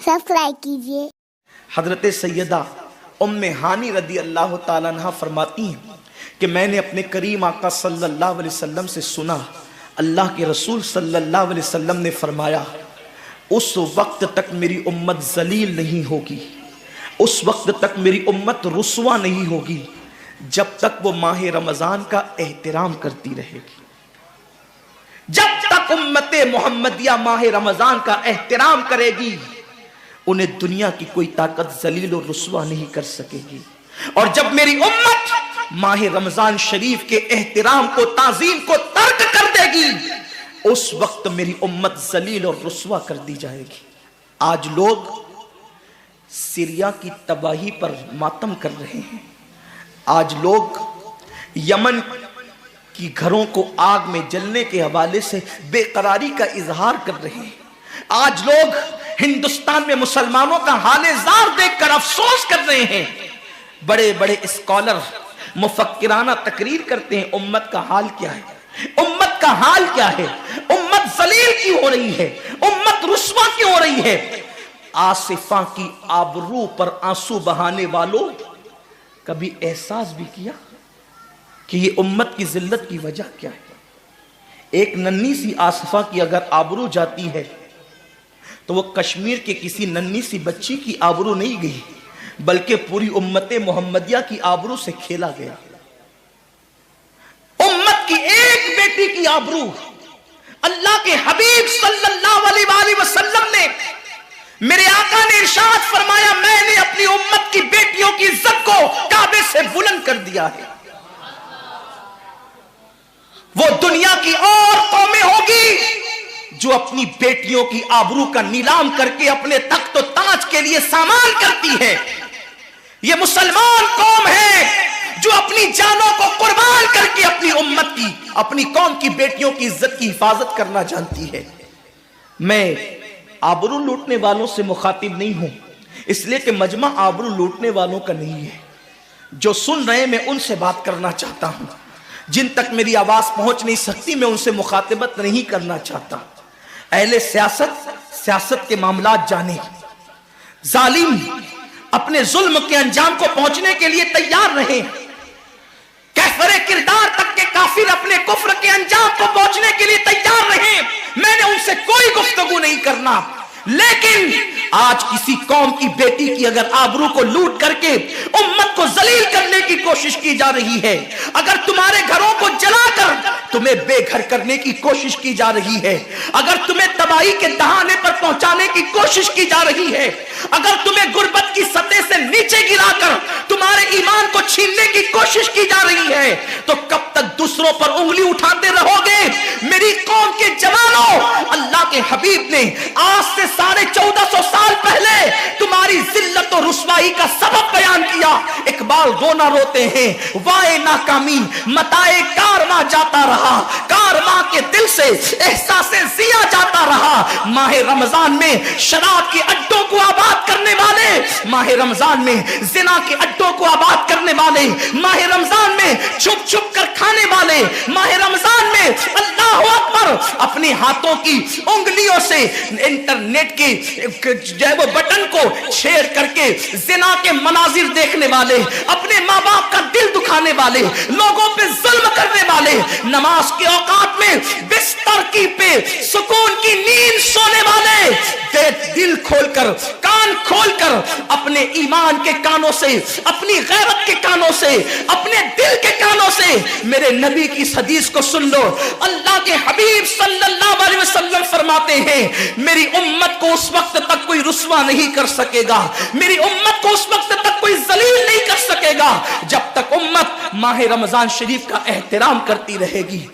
Subscribe कीजिए। हजरत सैयदा उम्मे हानी रदी अल्लाह ताला अन्हा फरमाती हैं कि मैंने अपने करीम आका सल्लल्लाहु अलैहि वसल्लम से सुना, अल्लाह के रसूल सल्लल्लाहु अलैहि वसल्लम ने फरमाया, उस वक्त तक मेरी उम्मत जलील नहीं होगी, उस वक्त तक मेरी उम्मत रुस्वा नहीं होगी जब तक वो माह रमजान का एहतराम करती रहेगी। जब तक उम्मते मोहम्मदिया माह रमजान का एहतराम करेगी, उन्हें दुनिया की कोई ताकत जलील और रुस्वा नहीं कर सकेगी। और जब मेरी उम्मत माह रमजान शरीफ के एहतराम को, ताजीम को तर्क कर देगी, उस वक्त मेरी उम्मत जलील और रुस्वा कर दी जाएगी। आज लोग सीरिया की तबाही पर मातम कर रहे हैं, आज लोग यमन की घरों को आग में जलने के हवाले से बेकरारी का इजहार कर रहे हैं, आज लोग हिंदुस्तान में मुसलमानों का हाले जार देखकर अफसोस कर रहे हैं। बड़े बड़े स्कॉलर मुफक्किराना तकरीर करते हैं, उम्मत का हाल क्या है, उम्मत का हाल क्या है, उम्मत जलील क्यों हो रही है, उम्मत रुस्वा क्यों हो रही है। आसिफा की आबरू पर आंसू बहाने वालों, कभी एहसास भी किया कि ये उम्मत की जिल्लत की वजह क्या है। एक नन्ही सी आसिफा की अगर आबरू जाती है तो वो कश्मीर के किसी नन्ही सी बच्ची की आबरू नहीं गई, बल्कि पूरी उम्मते मोहम्मदिया की आबरू से खेला गया। उम्मत की एक बेटी की आबरू अल्लाह के हबीब सल्लल्लाहु अलैहि वसल्लम ने, मेरे आका ने इरशाद फरमाया, मैंने अपनी उम्मत की बेटियों की इज्जत को काबे से बुलंद कर दिया है। वो दुनिया की और कौमें होगी जो अपनी बेटियों की आबरू का नीलाम करके अपने तख्त और ताज के लिए सामान करती है। ये मुसलमान कौम है जो अपनी जानों को कुर्बान करके अपनी उम्मत की, अपनी कौम की बेटियों की इज्जत की हिफाजत करना जानती है। मैं आबरू लूटने वालों से मुखातिब नहीं हूं, इसलिए कि मजमा आबरू लूटने वालों का नहीं है। जो सुन रहे हैं मैं उनसे बात करना चाहता हूं, जिन तक मेरी आवाज पहुंच नहीं सकती मैं उनसे मुखातिबत नहीं करना चाहता। अहले सियासत के मामलात जाने, जालिम अपने जुल्म के अंजाम को पहुंचने के लिए तैयार रहे, कैफरे किरदार तक के काफिर अपने कुफ्र के अंजाम को पहुंचने के लिए तैयार रहे। मैंने उनसे कोई गुफ्तगू नहीं करना, लेकिन आज किसी कौम की बेटी की अगर आबरू को लूट करके उम्मत को जलील करने की कोशिश की जा रही है, अगर तुम्हारे घरों को जलाकर तुम्हें बेघर करने की कोशिश की जा रही है, अगर तुम्हें तबाही के दहाने पर पहुंचाने की कोशिश की जा रही है, अगर तुम्हें गुर्बत की सतह से नीचे गिराकर तुम्हारे ईमान को छीनने की कोशिश की जा रही है, तो कब तक दूसरों पर उंगली उठाते रहोगे। मेरी कौम के जवानों, अल्लाह के हबीब ने आज से 1450 साल पहले तुम्हारी जिल्लत और रुस्वाई का सबब बयान किया। इकबाल रोना रोते हैं, वाए नाकामी मताए कारवां जाता रहा, कारवां के दिल से एहसासे जिया जाता रहा। माह रमजान में शराब के अड्डों को आबाद करने वाले, माह रमजान में जिना के अड्डों को आबाद करने वाले, माह रमजान में छुप छुप कर खाने वाले, माह रमजान में अल्लाह अकबर अपने हाथों की उंगलियों से इंटरनेट के जो है वो बटन को छेड़ करके जिना के मनाजिर देखने वाले, अपने माँ बाप का दिल दुखाने वाले, लोगों पे जुल्म करने वाले, नमाज के औकात में बिस्तर की पे सुकून की नींद सोने वाले, दिल खोलकर, कान खोलकर अपने ईमान के कानों से, अपनी गैरत के कानों से, अपने दिल के कानों से मेरे नबी की इस हदीस को सुन लो। अल्लाह के हबीब सल्लल्लाहु अलैहि वसल्लम फरमाते हैं, मेरी उम्मत को उस वक्त तक कोई रुस्वा नहीं कर सकेगा, मेरी उम्मत को उस वक्त तक कोई जलील नहीं कर सकेगा जब तक उम्मत माह रमजान शरीफ का एहतराम करती रहेगी।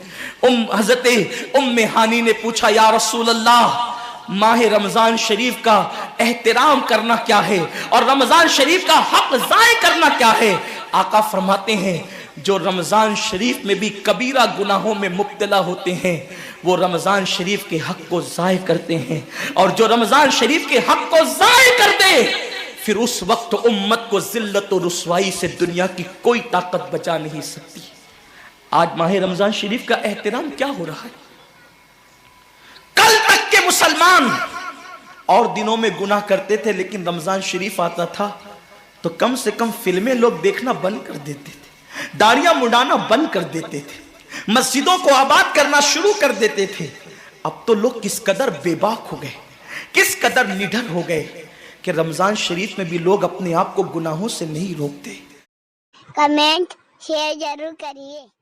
हजरत उम्मे हानी ने पूछा, या रसूल अल्लाह, माह रमजान शरीफ का एहतराम करना क्या है और रमजान शरीफ का हक ज़ाय करना क्या है। आका फरमाते हैं, जो रमजान शरीफ में भी कबीरा गुनाहों में मुब्तला होते हैं वो रमजान शरीफ के हक को ज़ाय करते हैं, और जो रमजान शरीफ के हक को ज़ाय कर दे फिर उस वक्त उम्मत को जिल्लत और रुस्वाई से दुनिया की कोई ताकत बचा नहीं सकती। आज माह रमजान शरीफ का एहतराम क्या हो रहा है। कल तक के मुसलमान اور دنوں میں گناہ کرتے تھے، لیکن رمضان شریف آتا تھا تو کم سے کم فلمیں لوگ دیکھنا بند کر دیتے تھے، داڑیاں مڈانا بند کر دیتے تھے، مسجدوں کو آباد کرنا شروع کر دیتے تھے۔ اب تو لوگ کس قدر بے باک ہو گئے، کس قدر نڈر ہو گئے کہ رمضان شریف میں بھی لوگ اپنے آپ کو گناہوں سے نہیں روکتے۔ کمنٹ شیئر ضرور کریے۔